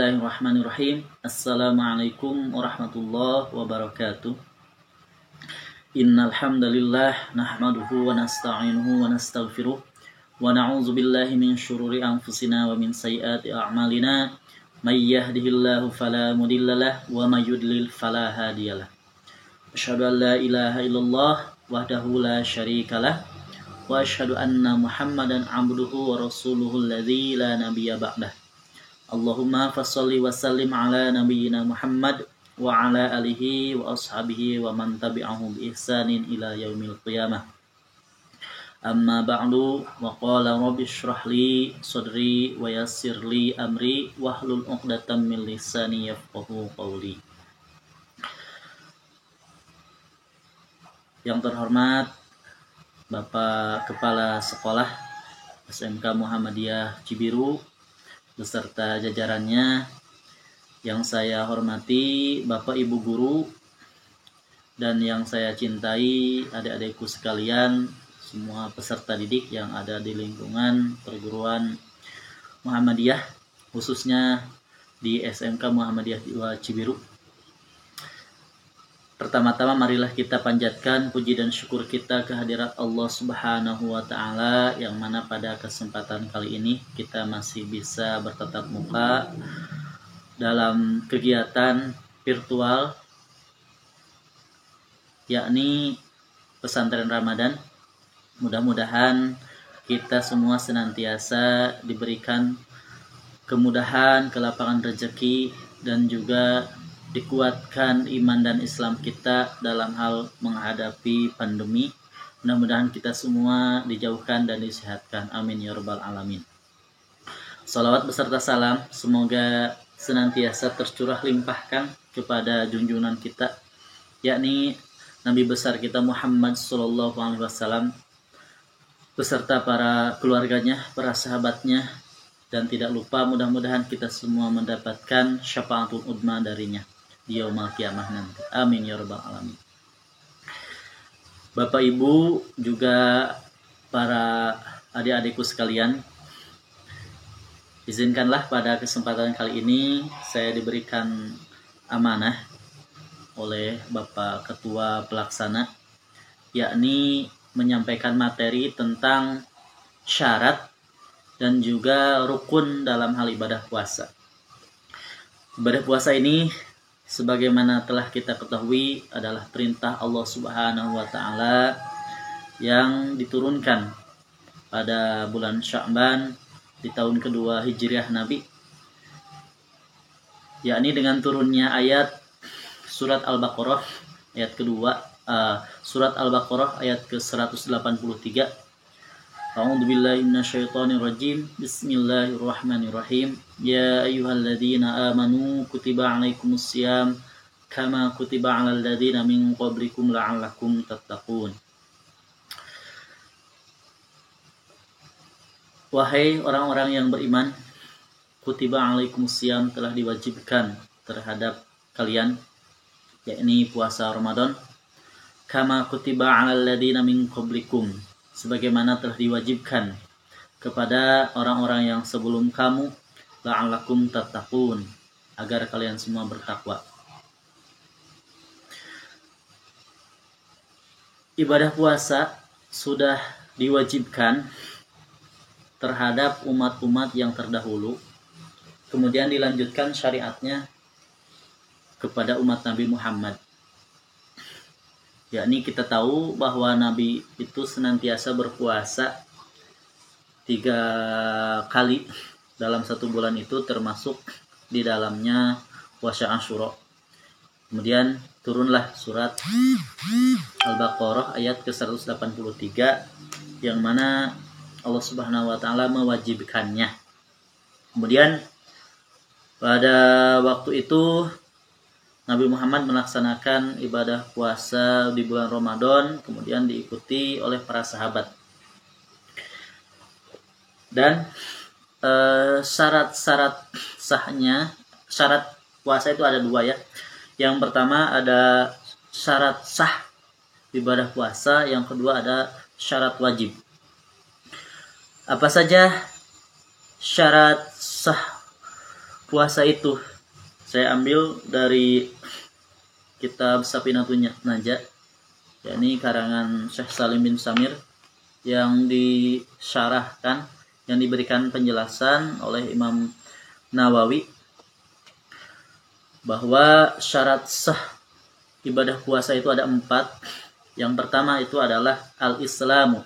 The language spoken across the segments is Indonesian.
Bismillahirrahmanirrahim. Assalamualaikum warahmatullahi wabarakatuh. Innal hamdalillah nahmaduhu wa nasta'inuhu wa nastaghfiruh wa na'udzu billahi min syururi anfusina wa min sayyiati a'malina. May yahdihillahu fala mudhillalah wa may yudlil fala hadiyalah. Asyhadu an la ilaha illallah wahdahu la syarikalah wa asyhadu anna Muhammadan 'abduhu wa rasuluhu alladzi la nabiyya ba'dah. Allahumma fasholli wa sallim ala nabiyyina Muhammad wa ala alihi wa ashabihi wa man tabi'ahum bi ihsanin ila yaumil qiyamah. Amma ba'du, wa qala rabbi shrah li sadri wa yassir li amri wahlul 'uqdatam min lisani yafqahu qawli. Yang terhormat Bapak Kepala Sekolah SMK Muhammadiyah Cibiru beserta jajarannya, yang saya hormati Bapak Ibu guru dan yang saya cintai adik-adikku sekalian, semua peserta didik yang ada di lingkungan perguruan Muhammadiyah, khususnya di SMK Muhammadiyah Cibiru. Pertama-tama marilah kita panjatkan puji dan syukur kita kehadirat Allah Subhanahu wa Ta'ala, yang mana pada kesempatan kali ini kita masih bisa bertatap muka dalam kegiatan virtual, yakni pesantren Ramadan. Mudah-mudahan kita semua senantiasa diberikan kemudahan, kelapangan rezeki, dan juga dikuatkan iman dan Islam kita dalam hal menghadapi pandemi. Mudah-mudahan kita semua dijauhkan dan disehatkan. Amin ya rabbal alamin. Salawat beserta salam semoga senantiasa tercurah limpahkan kepada junjungan kita, yakni Nabi besar kita Muhammad sallallahu alaihi wasallam beserta para keluarganya, para sahabatnya, dan tidak lupa mudah-mudahan kita semua mendapatkan syafaatul udma darinya di yaumul kiamah nanti. Amin ya rabbal alamin. Bapak Ibu juga para adik-adikku sekalian, izinkanlah pada kesempatan kali ini saya diberikan amanah oleh Bapak Ketua Pelaksana, yakni menyampaikan materi tentang syarat dan juga rukun dalam hal ibadah puasa. Ibadah puasa ini sebagaimana telah kita ketahui adalah perintah Allah Subhanahu wa Ta'ala yang diturunkan pada bulan Sya'ban di tahun kedua Hijriah Nabi, yakni dengan turunnya ayat surat Al-Baqarah ayat kedua, surat Al-Baqarah ayat ke-183. A'udzu billahi minasyaitonir rajim. Bismillahirrahmanirrahim. Ya ayyuhalladzina amanu kutiba 'alaikumusiyam kama kutiba 'alal ladzina min qablikum la'allakum tattaqun. Wahai orang-orang yang beriman, kutiba 'alaikumusiyam telah diwajibkan terhadap kalian, yakni puasa Ramadan, kama kutiba 'alal ladzina min qablikum, sebagaimana telah diwajibkan kepada orang-orang yang sebelum kamu, la'allakum tattaqun, agar kalian semua bertakwa. Ibadah puasa sudah diwajibkan terhadap umat-umat yang terdahulu, kemudian dilanjutkan syariatnya kepada umat Nabi Muhammad. Yakni kita tahu bahwa Nabi itu senantiasa berpuasa 3 kali dalam 1 bulan itu, termasuk di dalamnya puasa Asyura. Kemudian turunlah surat Al-Baqarah ayat ke-183 yang mana Allah Subhanahu wa Ta'ala mewajibkannya. Kemudian pada waktu itu Nabi Muhammad melaksanakan ibadah puasa di bulan Ramadan, kemudian diikuti oleh para sahabat. Dan syarat-syarat sahnya, syarat puasa itu ada 2 ya. Yang pertama ada syarat sah ibadah puasa, yang kedua ada syarat wajib. Apa saja syarat sah puasa itu saya ambil dari kitab Safinatun Najah, yakni karangan Syekh Salim bin Samir, yang disyarahkan, yang diberikan penjelasan oleh Imam Nawawi, bahwa syarat sah ibadah puasa itu ada 4. Yang pertama itu adalah al-islamu,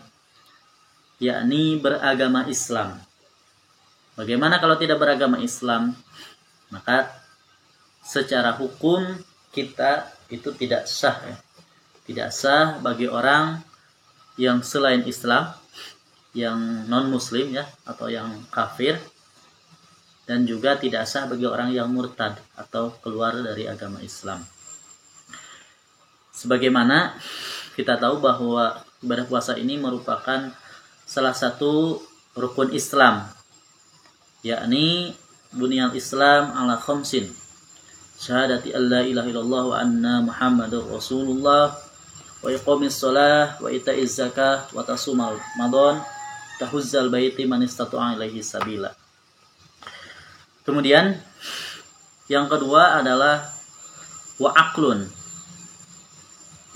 yakni beragama Islam. Bagaimana kalau tidak beragama Islam? Maka secara hukum kita itu tidak sah, ya. Tidak sah bagi orang yang selain Islam, yang non-muslim ya, atau yang kafir, dan juga tidak sah bagi orang yang murtad atau keluar dari agama Islam. Sebagaimana kita tahu bahwa ibadah puasa ini merupakan salah satu rukun Islam, yakni bunyal Islam ala khamsin: syahadati alla ilaha illallah wa anna muhammadur rasulullah, wa iqamis shalah, wa ita'iz zakah, wa tasumal ramadan, tahuzzal baiti man istata'a ilaihi sabila. Kemudian yang kedua adalah wa aqlun.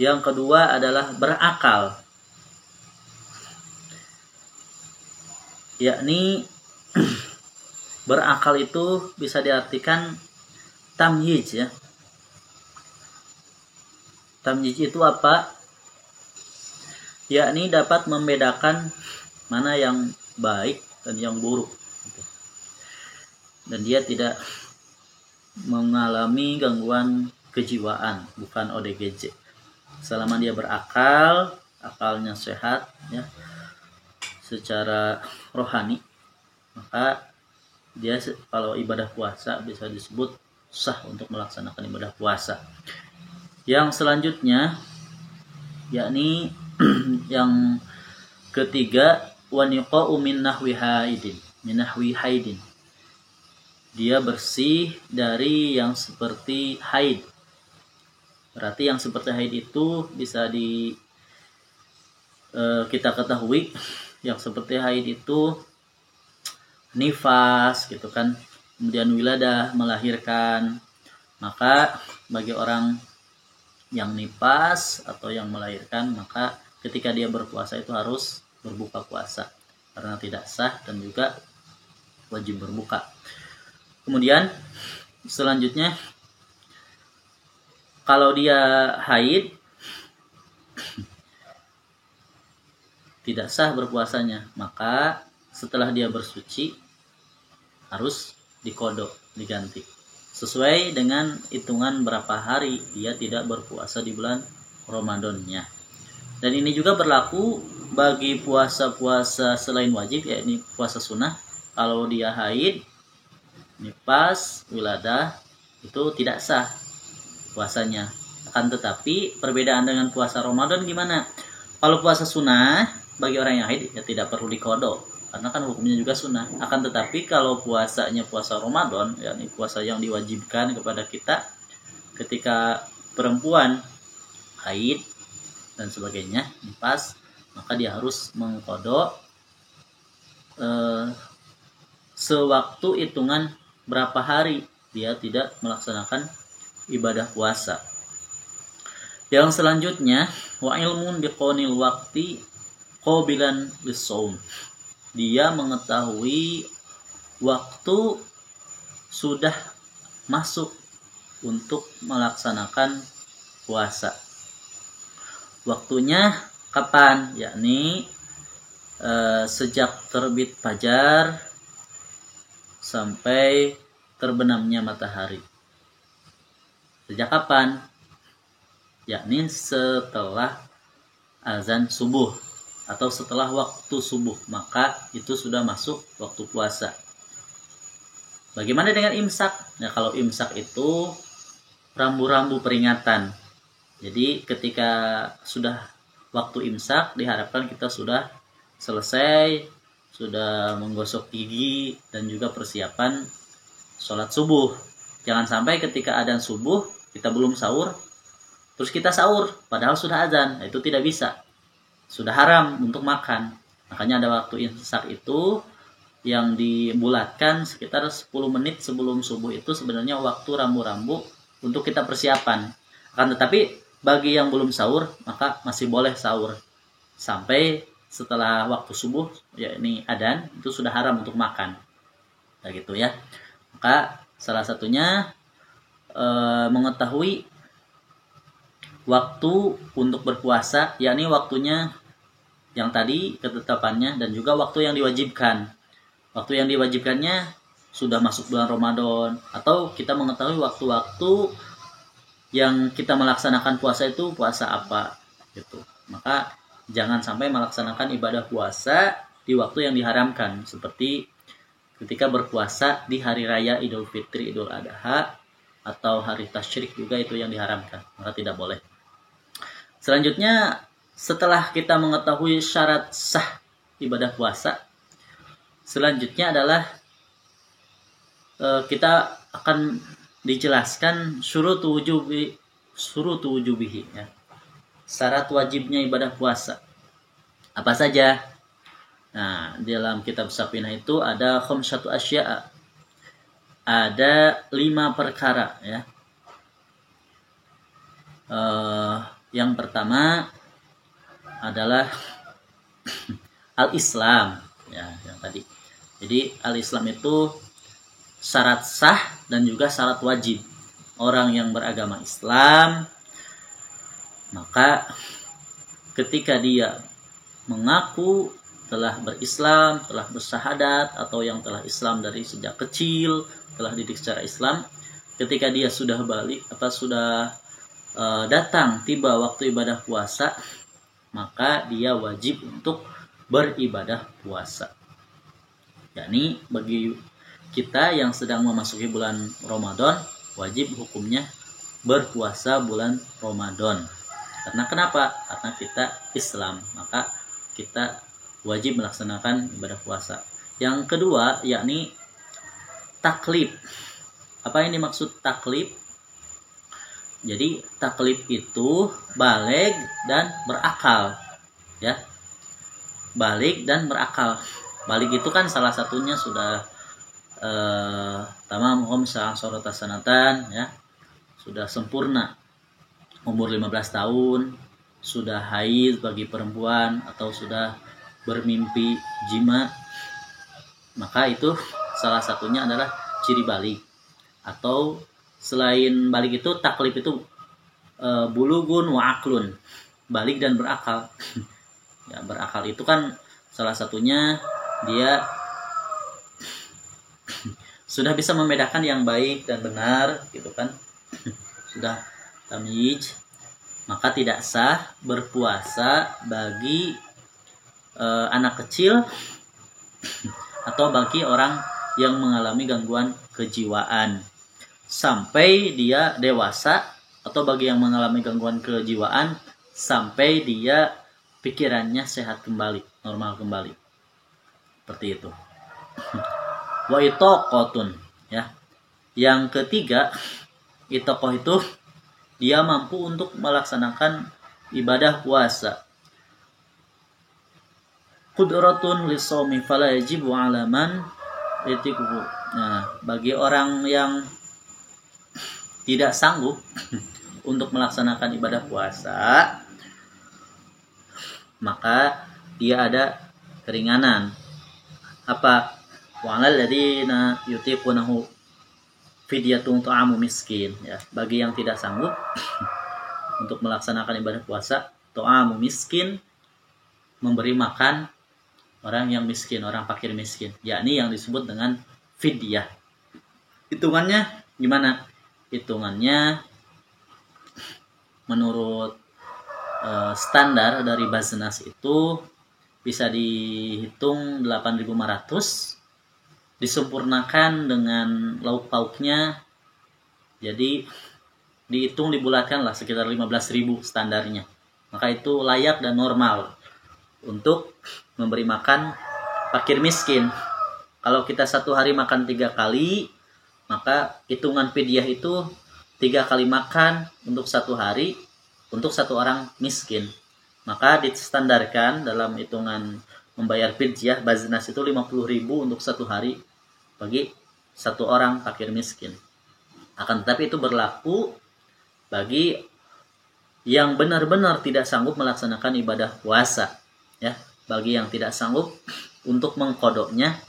Yang kedua adalah berakal, yakni berakal itu bisa diartikan tamyiz ya. Tamyiz itu apa? Yakni dapat membedakan mana yang baik dan yang buruk, dan dia tidak mengalami gangguan kejiwaan, bukan ODGJ. Selama dia berakal, akalnya sehat ya, secara rohani, maka dia kalau ibadah puasa bisa disebut sah untuk melaksanakan ibadah puasa. Yang selanjutnya yakni yang ketiga, waniqa'u min nahwi haidin. Dia bersih dari yang seperti haid. Berarti yang seperti haid itu bisa kita ketahui, yang seperti haid itu nifas gitu kan, kemudian wiladah, melahirkan. Maka bagi orang yang nifas atau yang melahirkan, maka ketika dia berpuasa itu harus berbuka puasa, karena tidak sah dan juga wajib berbuka. Kemudian selanjutnya, kalau dia haid tidak sah berpuasanya, maka setelah dia bersuci harus dikodok, diganti sesuai dengan hitungan berapa hari dia tidak berpuasa di bulan Ramadannya. Dan ini juga berlaku bagi puasa-puasa selain wajib, yakni puasa sunnah. Kalau dia haid, nifas, wiladah, itu tidak sah puasanya. Akan tetapi perbedaan dengan puasa Ramadan gimana? Kalau puasa sunnah bagi orang yang haid ya tidak perlu dikodok, karena kan hukumnya juga sunnah. Akan tetapi kalau puasanya puasa Ramadan, yakni puasa yang diwajibkan kepada kita, ketika perempuan haid dan sebagainya, nifas, maka dia harus mengkodok sewaktu hitungan berapa hari dia tidak melaksanakan ibadah puasa. Yang selanjutnya, wa ilmun biqaunil waqti qabilan lis-shaum. Dia mengetahui waktu sudah masuk untuk melaksanakan puasa. Waktunya kapan? Yakni sejak terbit fajar sampai terbenamnya matahari. Sejak kapan? Yakni setelah azan subuh atau setelah waktu subuh, maka itu sudah masuk waktu puasa. Bagaimana dengan imsak? Nah, kalau imsak itu rambu-rambu peringatan. Jadi ketika sudah waktu imsak, diharapkan kita sudah selesai, sudah menggosok gigi dan juga persiapan sholat subuh. Jangan sampai ketika adzan subuh kita belum sahur, terus kita sahur padahal sudah adzan. Nah, itu tidak bisa. Sudah haram untuk makan. Makanya ada waktu imsak itu yang dibulatkan sekitar 10 menit sebelum subuh itu sebenarnya waktu rambu-rambu untuk kita persiapan. Akan tetapi bagi yang belum sahur maka masih boleh sahur sampai setelah waktu subuh, yakni adzan, itu sudah haram untuk makan. Nah gitu ya. Maka salah satunya mengetahui waktu untuk berpuasa, yakni waktunya yang tadi ketetapannya, dan juga waktu yang diwajibkan. Waktu yang diwajibkannya sudah masuk bulan Ramadan, atau kita mengetahui waktu-waktu yang kita melaksanakan puasa itu puasa apa gitu. Maka jangan sampai melaksanakan ibadah puasa di waktu yang diharamkan, seperti ketika berpuasa di hari raya Idul Fitri, Idul Adha, atau hari tasyrik juga itu yang diharamkan, maka tidak boleh. Selanjutnya, setelah kita mengetahui syarat sah ibadah puasa, selanjutnya adalah kita akan dijelaskan syurutu wujubihi ya. Syarat wajibnya ibadah puasa. Apa saja? Nah, dalam kitab Safinah itu ada khamsatu asya'a. Ada 5 perkara ya. Yang pertama adalah al-Islam ya, yang tadi. Jadi al-Islam itu syarat sah dan juga syarat wajib. Orang yang beragama Islam, maka ketika dia mengaku telah berislam, telah bersyahadat, atau yang telah Islam dari sejak kecil, telah didik secara Islam, ketika dia sudah balik atau sudah datang tiba waktu ibadah puasa, maka dia wajib untuk beribadah puasa. Yakni bagi kita yang sedang memasuki bulan Ramadan, wajib hukumnya berpuasa bulan Ramadan. Karena kenapa? Karena kita Islam, maka kita wajib melaksanakan ibadah puasa. Yang kedua, yakni taklif. Apa yang dimaksud taklif? Jadi taklif itu baligh dan berakal, ya. Baligh dan berakal. Baligh itu kan salah satunya sudah tamam khamsa asharata sanatan, ya. Sudah sempurna umur 15 tahun, sudah haid bagi perempuan, atau sudah bermimpi jima, maka itu salah satunya adalah ciri baligh. Atau selain baligh itu taklif itu bulugun wa aklun, baligh dan berakal. Ya, berakal itu kan salah satunya dia sudah bisa membedakan yang baik dan benar gitu kan. Sudah tamyiz, maka tidak sah berpuasa bagi anak kecil atau bagi orang yang mengalami gangguan kejiwaan sampai dia dewasa, atau bagi yang mengalami gangguan kejiwaan sampai dia pikirannya sehat kembali, normal kembali. Seperti itu. Wa itaqatun, ya. Yang ketiga, itaqah itu dia mampu untuk melaksanakan ibadah puasa. Qudratun lisawmi fala yajibu 'ala man yatiquhu. Nah, bagi orang yang tidak sanggup untuk melaksanakan ibadah puasa, maka dia ada keringanan. Apa? Wa 'alal ladzina yutiqunahu fidyatun ta'amu miskin, ya. Bagi yang tidak sanggup untuk melaksanakan ibadah puasa, ta'amu miskin, memberi makan orang yang miskin, orang fakir miskin, yakni yang disebut dengan fidyah. Hitungannya gimana? Hitungannya menurut standar dari Baznas itu bisa dihitung 8.500, disempurnakan dengan lauk pauknya, jadi dihitung dibulatkan lah sekitar 15.000 standarnya. Maka itu layak dan normal untuk memberi makan fakir miskin. Kalau kita satu hari makan 3 kali, maka hitungan fidyah itu 3 kali makan untuk satu hari untuk satu orang miskin. Maka distandarkan dalam hitungan membayar fidyah. Baznas itu 50.000 untuk satu hari bagi satu orang fakir miskin. Akan tetapi itu berlaku bagi yang benar-benar tidak sanggup melaksanakan ibadah puasa, ya, bagi yang tidak sanggup untuk mengkodoknya,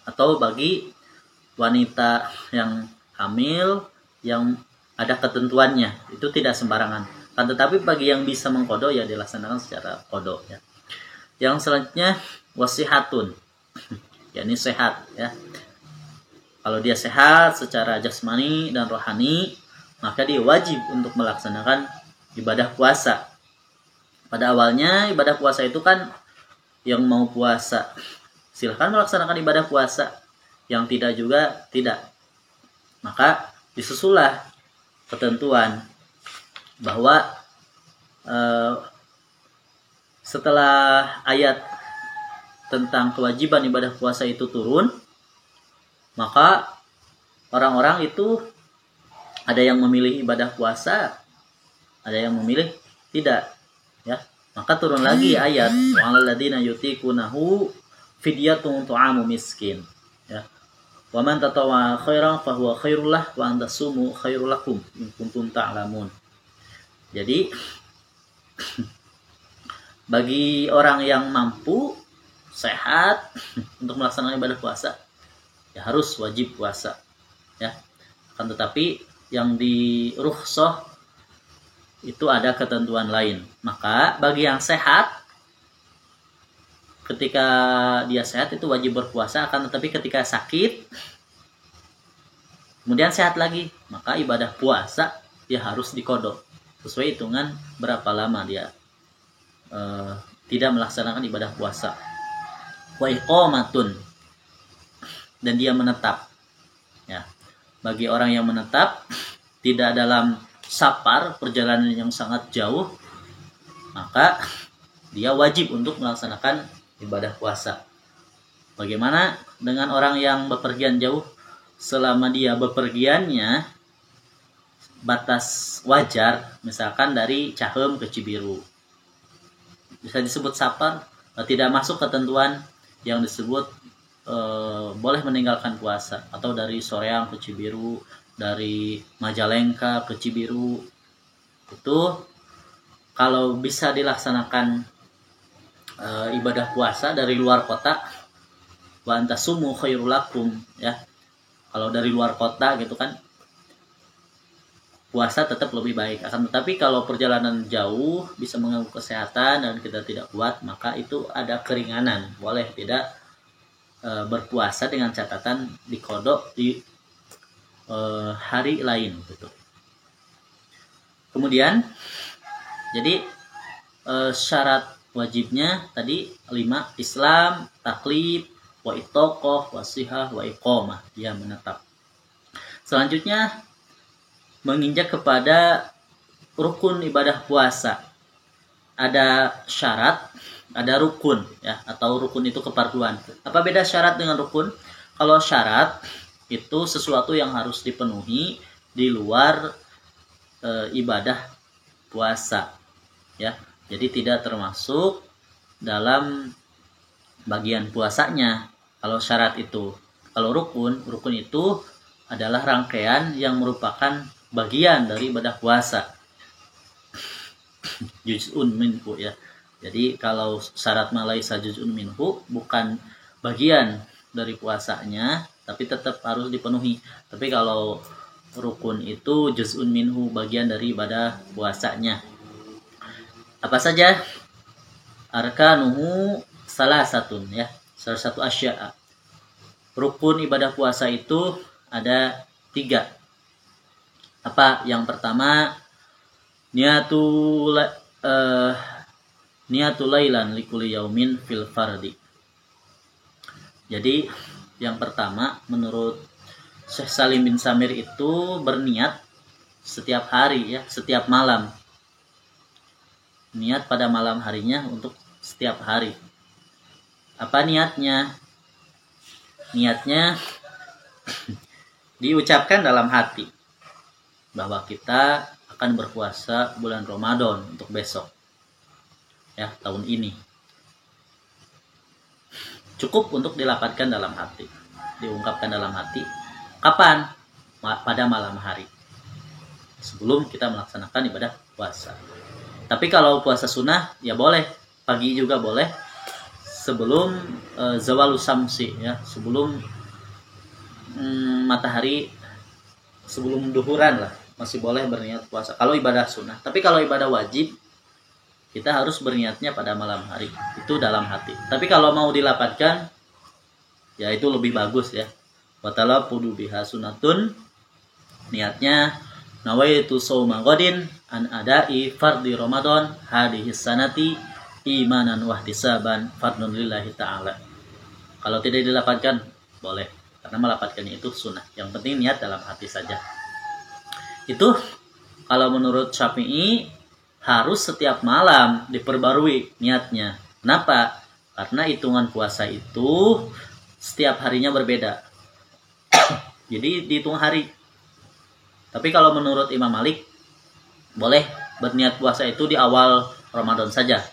atau bagi wanita yang hamil yang ada ketentuannya, itu tidak sembarangan. Kan tetapi bagi yang bisa mengkodok ya dilaksanakan secara kodok, ya. Yang selanjutnya wasihatun, yakni sehat, ya. Kalau dia sehat secara jasmani dan rohani, maka dia wajib untuk melaksanakan ibadah puasa. Pada awalnya ibadah puasa itu kan yang mau puasa silahkan melaksanakan ibadah puasa, yang tidak juga tidak. Maka disusulah ketentuan bahwa setelah ayat tentang kewajiban ibadah puasa itu turun, maka orang-orang itu ada yang memilih ibadah puasa, ada yang memilih tidak, ya. Maka turun lagi ayat wa'alal ladzina yutiqunahu fidyatun tu'amu miskin, ya. Wa man tatawwa khairan fa huwa khairul lah wa an tasumu khairul lakum in kuntum ta'lamun. Jadi bagi orang yang mampu sehat untuk melaksanakan ibadah puasa ya harus wajib puasa, ya. Kan tetapi yang di rukhsah itu ada ketentuan lain. Maka bagi yang sehat, ketika dia sehat itu wajib berpuasa. Akan tetapi ketika sakit kemudian sehat lagi, maka ibadah puasa dia harus dikodok sesuai hitungan berapa lama dia tidak melaksanakan ibadah puasa. Wa iqamatun, dan dia menetap, ya. Bagi orang yang menetap tidak dalam safar, perjalanan yang sangat jauh, maka dia wajib untuk melaksanakan ibadah puasa. Bagaimana dengan orang yang bepergian jauh? Selama dia bepergiannya batas wajar, misalkan dari Cahem ke Cibiru, bisa disebut safar, tidak masuk ketentuan yang disebut boleh meninggalkan puasa. Atau dari Soreang ke Cibiru, dari Majalengka ke Cibiru, itu kalau bisa dilaksanakan ibadah puasa dari luar kota, wa antasumu khairul lakum, ya. Kalau dari luar kota gitu kan puasa tetap lebih baik. Akan tetapi kalau perjalanan jauh bisa mengganggu kesehatan dan kita tidak kuat, maka itu ada keringanan, boleh tidak berpuasa dengan catatan dikodok di hari lain gitu. Kemudian jadi syarat wajibnya tadi 5: Islam, taklif, wa itoqoh, wasihah, wa iqomah, dia menetap. Selanjutnya menginjak kepada rukun ibadah puasa. Ada syarat, ada rukun, ya, atau rukun itu keparduan. Apa beda syarat dengan rukun? Kalau syarat itu sesuatu yang harus dipenuhi di luar ibadah puasa, ya. Jadi tidak termasuk dalam bagian puasanya kalau syarat itu. Kalau rukun itu adalah rangkaian yang merupakan bagian dari ibadah puasa. Juz'un minhu, ya. Jadi kalau syarat malaisa juz'un minhu, bukan bagian dari puasanya, tapi tetap harus dipenuhi. Tapi kalau rukun itu juz'un minhu, bagian dari ibadah puasanya. Apa saja? Arkanuhu salasatun, ya. Salah satu asya. Rukun ibadah puasa itu ada 3. Apa? Yang pertama, niatul lailan likulli yaumin fil fardi. Jadi yang pertama menurut Syekh Salim bin Samir itu berniat setiap hari, ya, setiap malam. Niat pada malam harinya untuk setiap hari. Apa niatnya? Niatnya diucapkan dalam hati bahwa kita akan berpuasa bulan Ramadan untuk besok, ya, tahun ini. cukup untuk dilapatkan dalam hati, diungkapkan dalam hati. Kapan? Pada malam hari sebelum kita melaksanakan ibadah puasa. Tapi kalau puasa sunnah ya boleh pagi juga boleh, sebelum zawalus samsi ya, sebelum matahari, sebelum duhuran lah, masih boleh berniat puasa kalau ibadah sunnah. Tapi kalau ibadah wajib kita harus berniatnya pada malam hari, itu dalam hati. Tapi kalau mau dilapatkan, ya itu lebih bagus ya. Watala pudu biha sunatun, niatnya nawaitu shauma ghadin an adai fardhi Ramadan hadhihi sanati imanan wahtisaban fardun lillahi ta'ala. Kalau tidak dilapatkan, boleh. Karena melapatkannya itu sunnah. Yang penting niat dalam hati saja. Itu kalau menurut Syafi'i, harus setiap malam diperbarui niatnya. Kenapa? Karena hitungan puasa itu setiap harinya berbeda. Jadi dihitung hari. Tapi kalau menurut Imam Malik, boleh berniat puasa itu di awal Ramadan saja.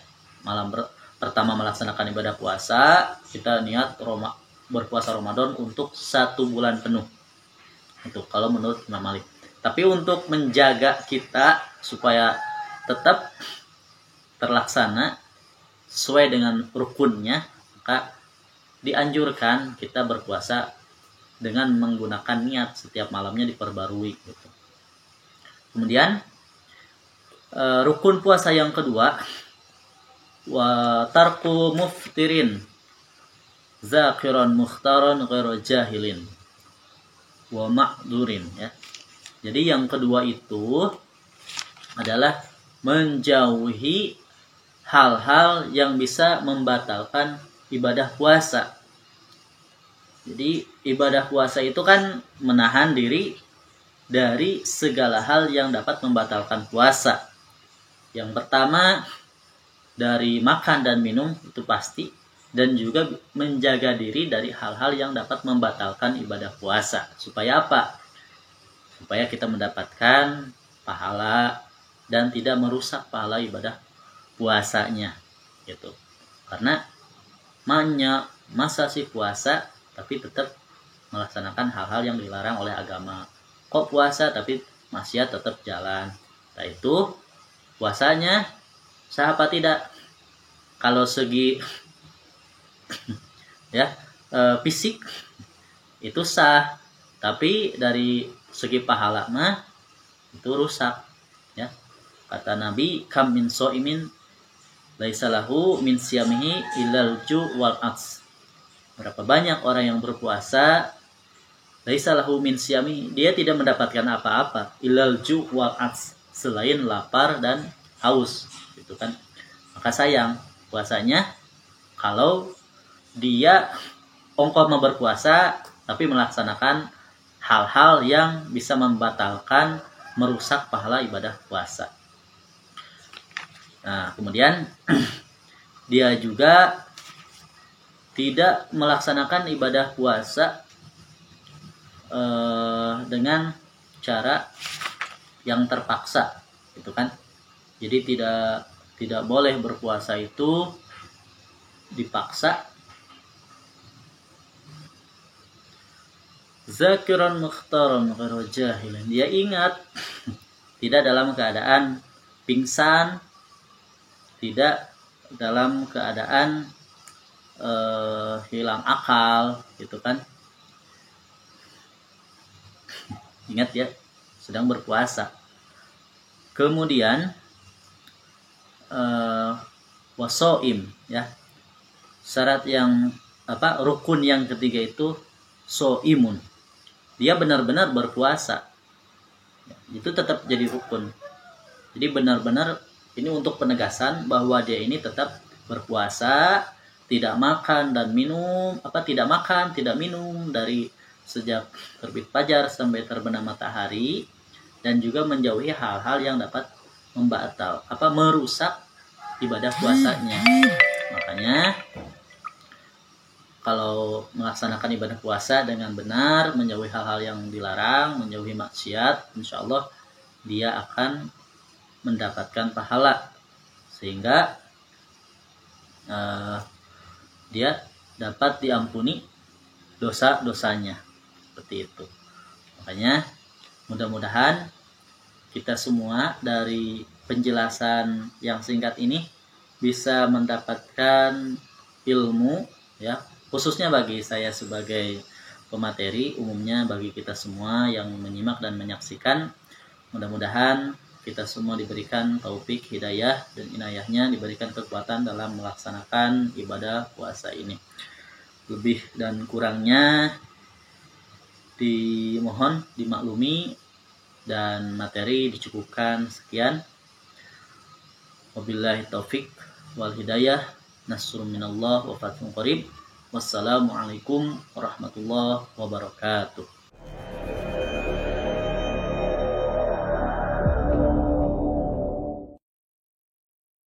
Malam pertama melaksanakan ibadah puasa, kita niat berpuasa Ramadan untuk 1 bulan penuh. Itu kalau menurut Imam Malik. Tapi untuk menjaga kita supaya tetap terlaksana sesuai dengan rukunnya, maka dianjurkan kita berpuasa dengan menggunakan niat setiap malamnya diperbarui gitu. Kemudian rukun puasa yang kedua, wa tarku muftirin zakiran mukhtaran ghairu jahilin wa ma'durin ya. Jadi yang kedua itu adalah menjauhi hal-hal yang bisa membatalkan ibadah puasa. Jadi ibadah puasa itu kan menahan diri dari segala hal yang dapat membatalkan puasa. Yang pertama dari makan dan minum itu pasti, dan juga menjaga diri dari hal-hal yang dapat membatalkan ibadah puasa. Supaya apa? Supaya kita mendapatkan pahala dan tidak merusak pahala ibadah puasanya gitu. Karena masa sih puasa tapi tetap melaksanakan hal-hal yang dilarang oleh agama. Kok puasa tapi maksiat tetap jalan. Nah itu puasanya sah apa tidak? Kalau segi ya fisik itu sah, tapi dari segi pahala mah itu rusak ya. Kata Nabi, kam min so'imin laisa lahu min siyamihi illal ju' wal ats. Berapa banyak orang yang berpuasa laisa lahu min siyamihi, dia tidak mendapatkan apa-apa illal ju' wal ats, selain lapar dan haus gitu kan. Maka sayang puasanya kalau dia ongkoh berpuasa tapi melaksanakan hal-hal yang bisa membatalkan, merusak pahala ibadah puasa. Nah, kemudian dia juga tidak melaksanakan ibadah puasa dengan cara yang terpaksa, gitu kan? Jadi tidak boleh berpuasa itu dipaksa. Zakiran mukhtaran ghairu jahilin, dia ingat, tidak dalam keadaan pingsan, tidak dalam keadaan hilang akal gitu kan. Ingat ya, sedang berpuasa. Kemudian wasoim ya, syarat yang rukun yang ketiga itu soimun, dia benar-benar berpuasa, itu tetap jadi rukun. Jadi benar-benar ini untuk penegasan bahwa dia ini tetap berpuasa, tidak makan dan minum, tidak makan, tidak minum dari sejak terbit fajar sampai terbenam matahari, dan juga menjauhi hal-hal yang dapat merusak ibadah puasanya. Makanya kalau melaksanakan ibadah puasa dengan benar, menjauhi hal-hal yang dilarang, menjauhi maksiat, insya Allah dia akan mendapatkan pahala, sehingga dia dapat diampuni dosa-dosanya. Seperti itu. Makanya mudah-mudahan kita semua dari penjelasan yang singkat ini bisa mendapatkan ilmu, ya, khususnya bagi saya sebagai pemateri, umumnya bagi kita semua yang menyimak dan menyaksikan. Mudah-mudahan kita semua diberikan taufik, hidayah, dan inayahnya, diberikan kekuatan dalam melaksanakan ibadah puasa ini. Lebih dan kurangnya dimohon dimaklumi dan materi dicukupkan sekian. Wabillahi taufik wal hidayah. Nasrun minallah wa fathun qarib. Wassalamualaikum warahmatullahi wabarakatuh.